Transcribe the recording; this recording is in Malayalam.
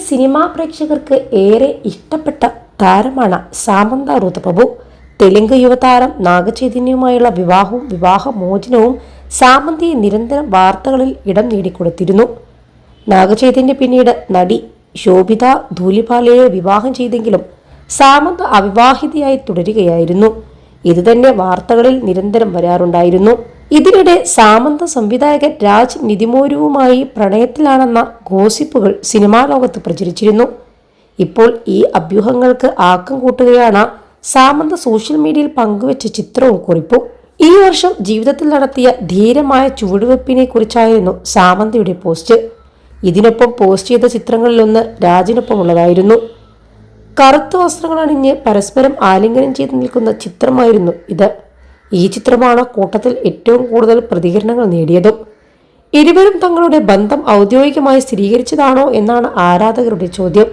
സിനിമാ പ്രേക്ഷകർക്ക് ഏറെ ഇഷ്ടപ്പെട്ട താരമാണ് സാമന്ത റുതപു. തെലുങ്ക് യുവതാരം നാഗചൈതന്യവുമായുള്ള വിവാഹവും വിവാഹമോചനവും സാമന്തയെ നിരന്തരം വാർത്തകളിൽ ഇടം നേടിക്കൊടുത്തിരുന്നു. നാഗചൈതന്യ പിന്നീട് നടി ശോഭിത ധൂലിപാലയെ വിവാഹം ചെയ്തെങ്കിലും സാമന്ത അവിവാഹിതയായി തുടരുകയായിരുന്നു. ഇതുതന്നെ വാർത്തകളിൽ നിരന്തരം വരാറുണ്ടായിരുന്നു. ഇതിനിടെ സാമന്ത സംവിധായകൻ രാജ് നിതിമോരുവുമായി പ്രണയത്തിലാണെന്ന ഗോസിപ്പുകൾ സിനിമാ ലോകത്ത് പ്രചരിച്ചിരുന്നു. ഇപ്പോൾ ഈ അഭ്യൂഹങ്ങൾക്ക് ആക്കം കൂട്ടുകയാണ് സാമന്ത സോഷ്യൽ മീഡിയയിൽ പങ്കുവച്ച ചിത്രവും കുറിപ്പും. ഈ വർഷം ജീവിതത്തിൽ നടത്തിയ ധീരമായ ചുവടുവെപ്പിനെ കുറിച്ചായിരുന്നു സാമന്തയുടെ പോസ്റ്റ്. ഇതിനൊപ്പം പോസ്റ്റ് ചെയ്ത ചിത്രങ്ങളിലൊന്ന് രാജിനൊപ്പമുള്ളതായിരുന്നു. കറുത്ത വസ്ത്രങ്ങൾ അണിഞ്ഞ് പരസ്പരം ആലിംഗനം ചെയ്ത് നിൽക്കുന്ന ചിത്രമായിരുന്നു ഇത്. ഈ ചിത്രമാണ് കൂട്ടത്തിൽ ഏറ്റവും കൂടുതൽ പ്രതികരണങ്ങൾ നേടിയതും. ഇരുവരും തങ്ങളുടെ ബന്ധം ഔദ്യോഗികമായി സ്ഥിരീകരിച്ചതാണോ എന്നാണ് ആരാധകരുടെ ചോദ്യം.